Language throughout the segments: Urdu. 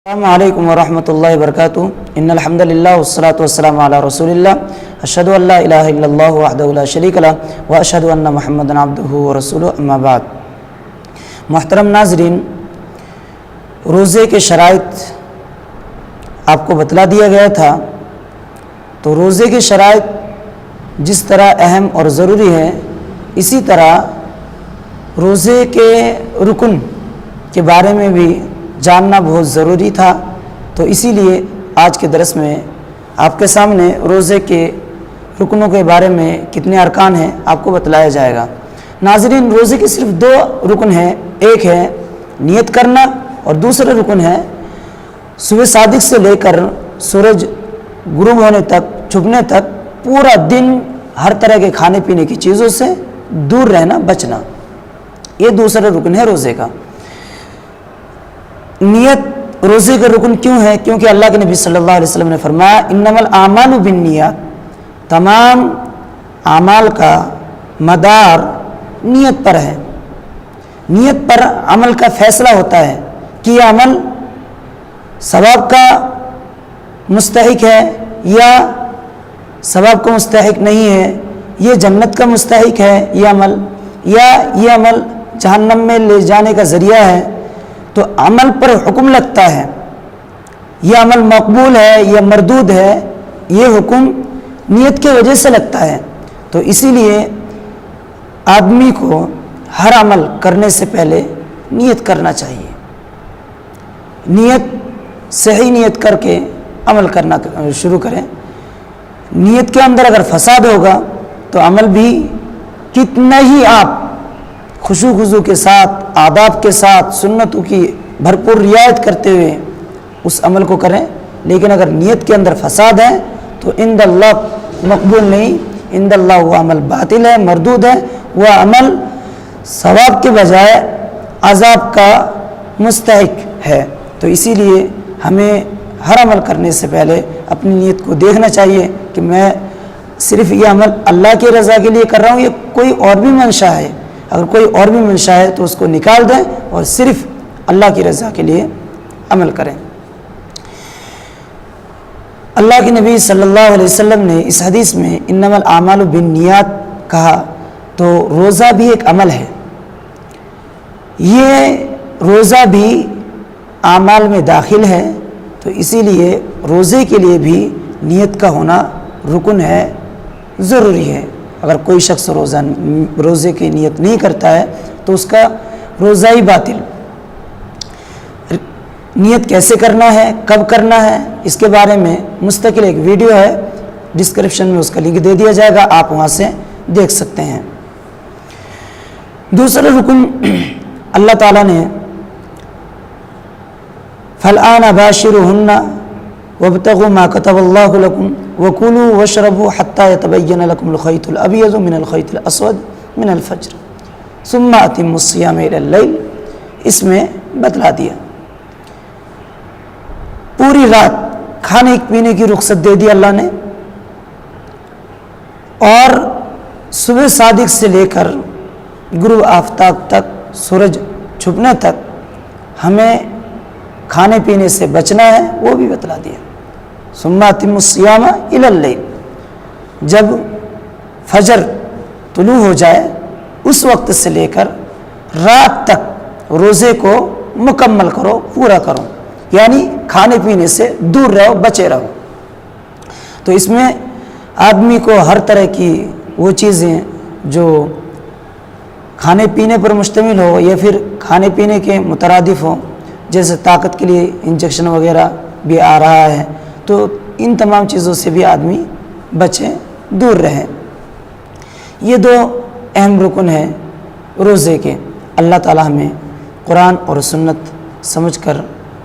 السلام علیکم ورحمۃ اللہ وبرکاتہ ان الحمد للہ والصلاۃ والسلام علی رسول اللہ اشہد ان لا الہ الا اللہ وحدہ لا شریک لہ واشہد ان محمدا عبدہ ورسولہ اما بعد۔ محترم ناظرین، روزے کے شرائط آپ کو بتلا دیا گیا تھا، تو روزے کے شرائط جس طرح اہم اور ضروری ہے، اسی طرح روزے کے رکن کے بارے میں بھی جاننا بہت ضروری تھا۔ تو اسی لیے آج کے درس میں آپ کے سامنے روزے کے رکنوں کے بارے میں کتنے ارکان ہیں آپ کو بتلایا جائے گا۔ ناظرین، روزے کے صرف دو رکن ہیں، ایک ہے نیت کرنا اور دوسرا رکن ہے صبح صادق سے لے کر سورج غروب ہونے تک، چھپنے تک پورا دن ہر طرح کے کھانے پینے کی چیزوں سے دور رہنا، بچنا۔ یہ دوسرا رکن ہے روزے کا۔ نیت روزے کا رکن کیوں ہے؟ کیونکہ اللہ کے نبی صلی اللہ علیہ وسلم نے فرمایا انما الاعمال بالنیات، تمام اعمال کا مدار نیت پر ہے۔ نیت پر عمل کا فیصلہ ہوتا ہے کہ یہ عمل ثواب کا مستحق ہے یا ثواب کا مستحق نہیں ہے، یہ جنت کا مستحق ہے یہ عمل، یا یہ عمل جہنم میں لے جانے کا ذریعہ ہے۔ تو عمل پر حکم لگتا ہے، یہ عمل مقبول ہے یا مردود ہے، یہ حکم نیت کی وجہ سے لگتا ہے۔ تو اسی لیے آدمی کو ہر عمل کرنے سے پہلے نیت کرنا چاہیے۔ نیت، صحیح نیت کر کے عمل کرنا شروع کریں۔ نیت کے اندر اگر فساد ہوگا تو عمل بھی کتنا ہی آپ خضوع کے ساتھ، آداب کے ساتھ، سنتوں کی بھرپور رعایت کرتے ہوئے اس عمل کو کریں، لیکن اگر نیت کے اندر فساد ہے تو عند اللہ مقبول نہیں، عند اللہ وہ عمل باطل ہے، مردود ہے، وہ عمل ثواب کے بجائے عذاب کا مستحق ہے۔ تو اسی لیے ہمیں ہر عمل کرنے سے پہلے اپنی نیت کو دیکھنا چاہیے کہ میں صرف یہ عمل اللہ کی رضا کے لیے کر رہا ہوں یا کوئی اور بھی منشا ہے۔ اگر کوئی اور بھی منشا ہے تو اس کو نکال دیں اور صرف اللہ کی رضا کے لیے عمل کریں۔ اللہ کے نبی صلی اللہ علیہ وسلم نے اس حدیث میں انما الاعمال بالنیات کہا، تو روزہ بھی ایک عمل ہے۔ یہ روزہ بھی اعمال میں داخل ہے، تو اسی لیے روزے کے لیے بھی نیت کا ہونا رکن ہے، ضروری ہے۔ اگر کوئی شخص روزے کی نیت نہیں کرتا ہے تو اس کا روزہ ہی باطل۔ نیت کیسے کرنا ہے، کب کرنا ہے، اس کے بارے میں مستقل ایک ویڈیو ہے، ڈسکرپشن میں اس کا لنک دے دیا جائے گا، آپ وہاں سے دیکھ سکتے ہیں۔ دوسرا رکن اللہ تعالیٰ نے فَالْآنَ بَاشِرُوهُنَّ وَابْتَغُوا مَا كَتَبَ اللَّهُ لَكُمْ وَكُلُوا وَاشْرَبُوا حَتَّى يَتَبَيَّنَ لَكُمُ الْخَيْطُ الْأَبْيَضُ مِنَ الْخَيْطِ الْأَسْوَدِ مِنَ الْفَجْرِ ثُمَّ أَتِمُّوا الصِّيَامَ إِلَى اللَّيْلِ، اس میں بتلا دیا پوری رات کھانے پینے کی رخصت دے دی اللہ نے، اور صبح صادق سے لے کر غروب آفتاب تک، سورج چھپنے تک ہمیں کھانے پینے سے بچنا ہے، وہ بھی بتلا دیا۔ ثم اتم الصیام الی اللیل، جب فجر طلوع ہو جائے اس وقت سے لے کر رات تک روزے کو مکمل کرو، پورا کرو، یعنی کھانے پینے سے دور رہو، بچے رہو۔ تو اس میں آدمی کو ہر طرح کی وہ چیزیں جو کھانے پینے پر مشتمل ہو یا پھر کھانے پینے کے مترادف ہوں، جیسے طاقت کے لیے انجیکشن وغیرہ بھی آ رہا ہے، تو ان تمام چیزوں سے بھی آدمی بچیں، دور رہیں۔ یہ دو اہم رکن ہیں روزے کے۔ اللہ تعالی ہمیں قرآن اور سنت سمجھ کر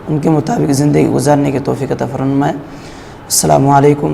ان کے مطابق زندگی گزارنے کے توفیق عطا فرمائے۔ السلام علیکم۔